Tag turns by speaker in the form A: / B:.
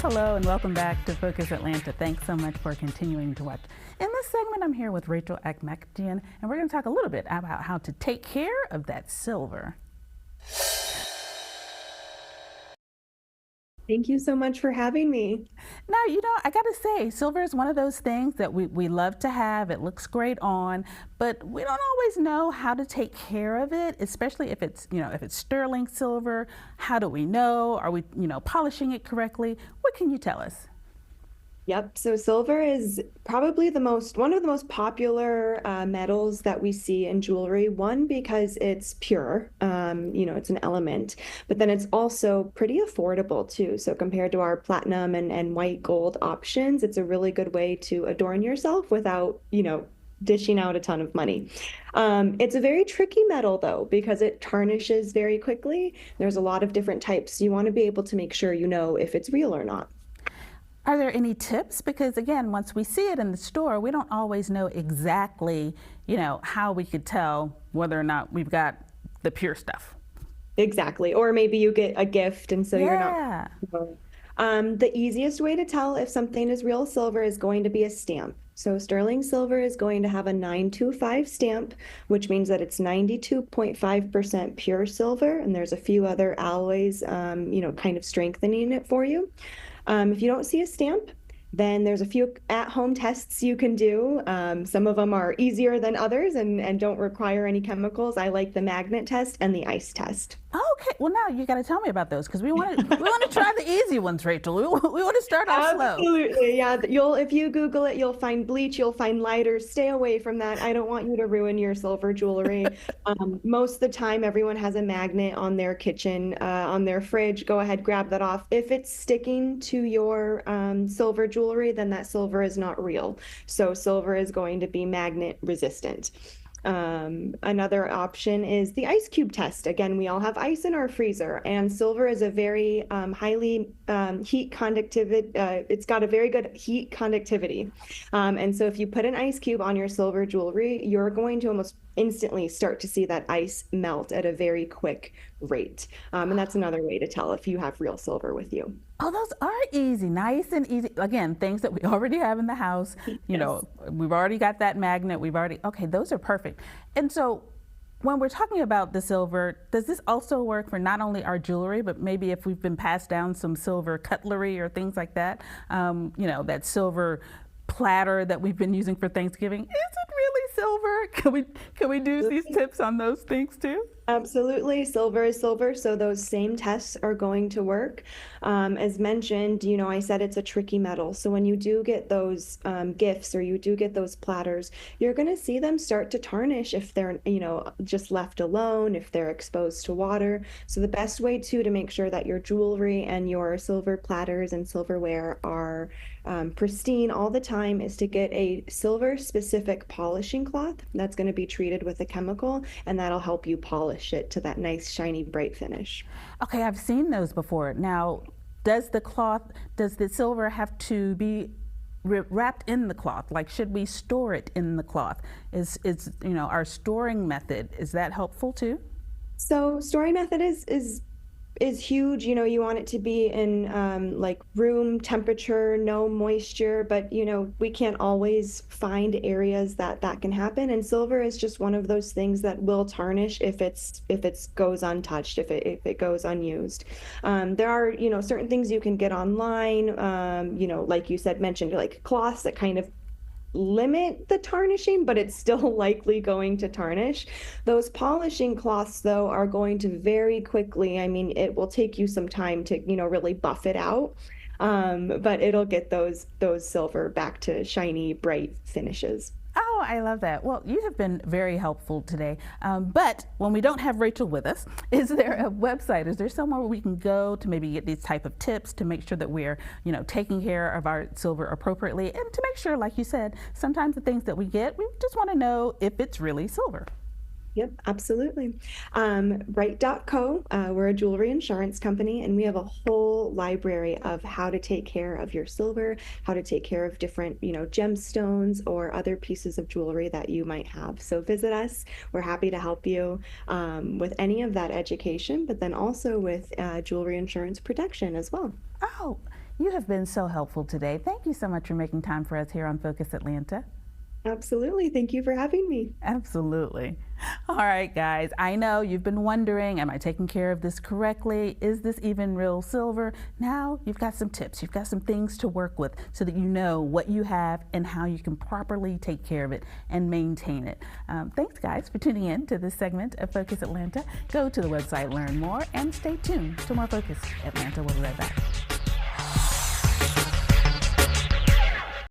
A: Hello and welcome back to Focus Atlanta. Thanks so much for continuing to watch. In this segment, I'm here with Rachel Akmakian, and we're going to talk a little bit about how to take care of that silver.
B: Thank you so much for having me.
A: Now, I got to say, silver is one of those things that we love to have. It looks great on, but we don't always know how to take care of it, especially if it's, if it's sterling silver. How do we know? Are we, polishing it correctly? What can you tell us?
B: Yep. So silver is probably one of the most popular metals that we see in jewelry. One, because it's pure, it's an element, but then it's also pretty affordable too. So compared to our platinum and white gold options, it's a really good way to adorn yourself without, dishing out a ton of money. It's a very tricky metal though, because it tarnishes very quickly. There's a lot of different types. You want to be able to make sure you know if it's real or not.
A: Are there any tips? Because again, once we see it in the store, we don't always know exactly, how we could tell whether or not we've got the pure stuff.
B: Exactly. Or maybe you get a gift and so you're
A: Yeah.
B: not. The easiest way to tell if something is real silver is going to be a stamp. So sterling silver is going to have a 925 stamp, which means that it's 92.5% pure silver. And there's a few other alloys, kind of strengthening it for you. If you don't see a stamp, then there's a few at-home tests you can do. Some of them are easier than others and don't require any chemicals. I like the magnet test and the ice test.
A: Okay, well now you got to tell me about those because we want to try the easy ones, Rachel. We want to start off slow.
B: Absolutely, yeah. If you Google it, you'll find bleach, you'll find lighters. Stay away from that. I don't want you to ruin your silver jewelry. Most of the time, everyone has a magnet on their kitchen, on their fridge. Go ahead, grab that off. If it's sticking to your silver jewelry, then that silver is not real. So silver is going to be magnet resistant. Another option is the ice cube test. Again, we all have ice in our freezer, and silver is a very highly heat conductivity. It's got a very good heat conductivity. And so if you put an ice cube on your silver jewelry, you're going to almost instantly start to see that ice melt at a very quick rate. And that's another way to tell if you have real silver with you.
A: Oh, those are easy, nice and easy. Again, things that we already have in the house.
B: Yes.
A: We've already got that magnet. Okay, those are perfect. And so when we're talking about the silver, does this also work for not only our jewelry, but maybe if we've been passed down some silver cutlery or things like that, that silver platter that we've been using for Thanksgiving, is it really silver? Can we do these tips on those things too?
B: Absolutely. Silver is silver. So those same tests are going to work. As mentioned, I said it's a tricky metal. So when you do get those gifts or you do get those platters, you're going to see them start to tarnish if they're, just left alone, if they're exposed to water. So the best way to make sure that your jewelry and your silver platters and silverware are pristine all the time is to get a silver specific polishing cloth that's going to be treated with a chemical, and that'll help you polish it to that nice, shiny, bright finish.
A: Okay, I've seen those before. Now, does the silver have to be wrapped in the cloth? Like, should we store it in the cloth? Is our storing method, is that helpful too?
B: So storing method is huge. You want it to be in like room temperature, no moisture, but we can't always find areas that can happen. And silver is just one of those things that will tarnish if it goes untouched, if it goes unused. There are certain things you can get online, like you mentioned, like cloths that kind of limit the tarnishing, but it's still likely going to tarnish. Those polishing cloths, though, are going to very quickly, it will take you some time to, really buff it out. But it'll get those silver back to shiny, bright finishes.
A: Oh, I love that. Well, you have been very helpful today. But when we don't have Rachel with us, is there a website? Is there somewhere where we can go to maybe get these type of tips to make sure that we're, taking care of our silver appropriately, and to make sure, like you said, sometimes the things that we get, we just want to know if it's really silver.
B: Yep, absolutely. BriteCo, we're a jewelry insurance company, and we have a whole library of how to take care of your silver, how to take care of different, gemstones or other pieces of jewelry that you might have. So visit us. We're happy to help you with any of that education, but then also with jewelry insurance protection as well.
A: Oh, You have been so helpful today. Thank you so much for making time for us here on Focus Atlanta.
B: Absolutely. Thank you for having me.
A: Absolutely. All right, guys, I know you've been wondering, am I taking care of this correctly? Is this even real silver? Now you've got some tips. You've got some things to work with so that you know what you have and how you can properly take care of it and maintain it. Thanks, guys, for tuning in to this segment of Focus Atlanta. Go to the website, learn more, and stay tuned to more Focus Atlanta. We'll be right back.